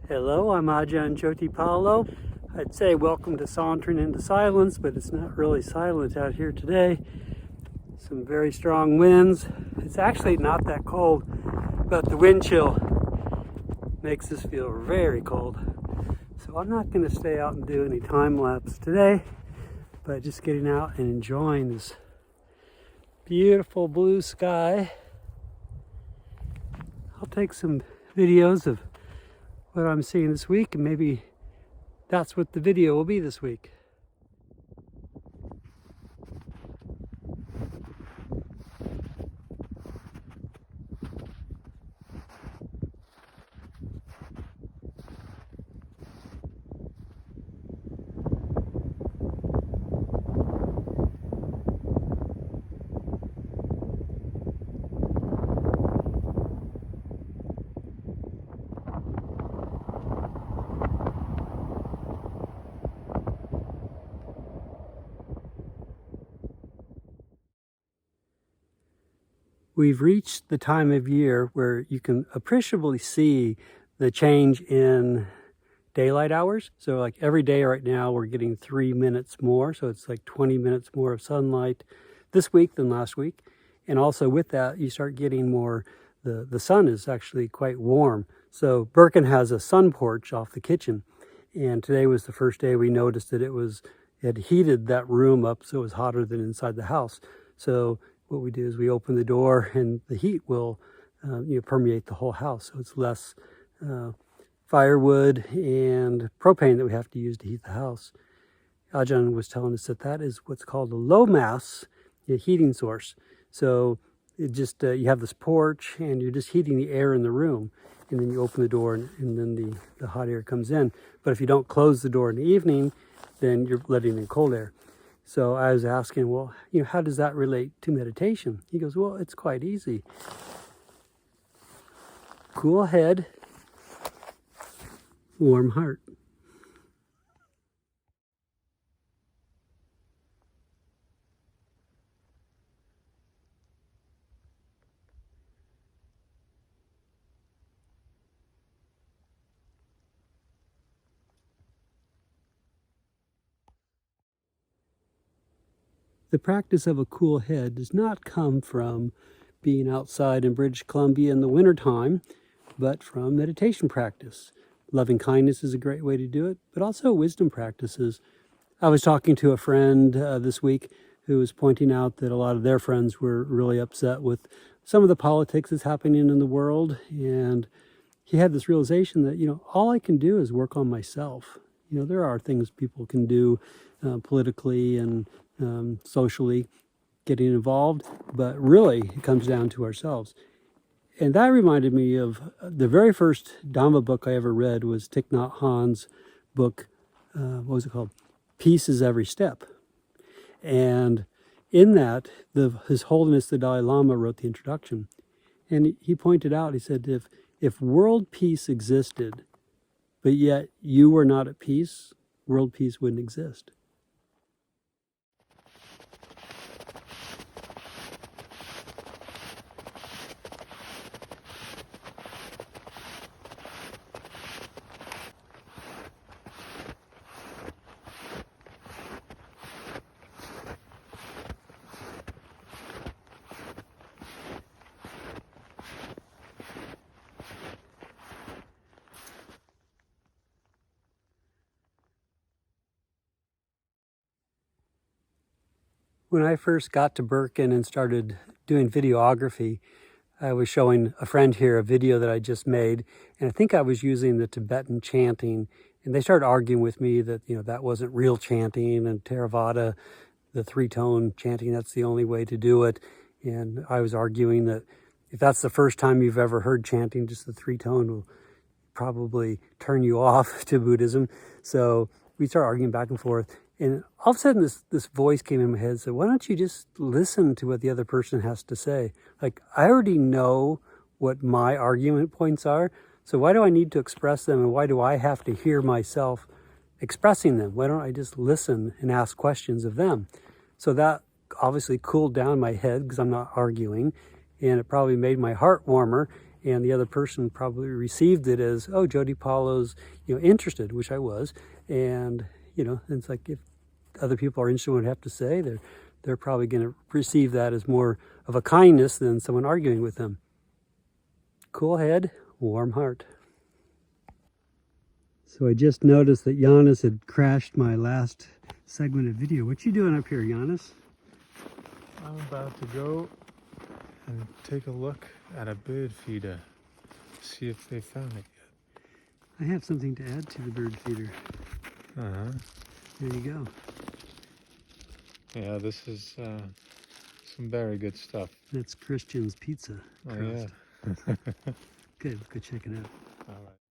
Hello, I'm Ajahn Jyotipalo. I'd say welcome to Sauntering into Silence, but it's not really silent out here today. Some very strong winds. It's actually not that cold, but the wind chill makes us feel very cold. So I'm not going to stay out and do any time lapse today, but just getting out and enjoying this beautiful blue sky. I'll take some videos of what I'm seeing this week, and maybe that's what the video will be this week. We've reached the time of year where you can appreciably see the change in daylight hours. So like every day right now we're getting 3 minutes more. So it's like 20 minutes more of sunlight this week than last week. And also with that, you start getting more, the sun is actually quite warm. So Birken has a sun porch off the kitchen. And today was the first day we noticed that it had heated that room up so it was hotter than inside the house. So what we do is we open the door and the heat will permeate the whole house. So it's less firewood and propane that we have to use to heat the house. Ajahn was telling us that that is what's called a low mass heating source. So it just, you have this porch and you're just heating the air in the room. And then you open the door and then the hot air comes in. But if you don't close the door in the evening, then you're letting in cold air. So I was asking, well, how does that relate to meditation? He goes, well, it's quite easy. Cool head, warm heart. The practice of a cool head does not come from being outside in British Columbia in the wintertime, but from meditation practice. Loving kindness is a great way to do it, but also wisdom practices. I was talking to a friend this week who was pointing out that a lot of their friends were really upset with some of the politics that's happening in the world. And he had this realization that, all I can do is work on myself. There are things people can do politically and socially getting involved, but really it comes down to ourselves. And that reminded me of the very first Dhamma book I ever read was Thich Nhat Hanh's book, what was it called? Peace is Every Step. And in that, His Holiness the Dalai Lama wrote the introduction. And he pointed out, he said, if world peace existed, but yet you were not at peace, world peace wouldn't exist. When I first got to Birken and started doing videography, I was showing a friend here a video that I just made, and I think I was using the Tibetan chanting, and they started arguing with me that, that wasn't real chanting, and Theravada, the three-tone chanting, that's the only way to do it. And I was arguing that if that's the first time you've ever heard chanting, just the three-tone will probably turn you off to Buddhism. So we started arguing back and forth. And all of a sudden this voice came in my head and said, why don't you just listen to what the other person has to say? Like, I already know what my argument points are, so why do I need to express them, and why do I have to hear myself expressing them? Why don't I just listen and ask questions of them? So that obviously cooled down my head because I'm not arguing, and it probably made my heart warmer. and the other person probably received it as, oh, Jody Paulo's, interested, which I was. And, it's like if other people are interested in what I have to say, they're probably going to receive that as more of a kindness than someone arguing with them. Cool head, warm heart. So I just noticed that Giannis had crashed my last segment of video. What you doing up here, Giannis? I'm about to go and take a look at a bird feeder. See if they found it yet. I have something to add to the bird feeder. Uh-huh. There you go. Yeah, this is some very good stuff. That's Christian's pizza Oh, crust. yeah. Good, go check it out. All right.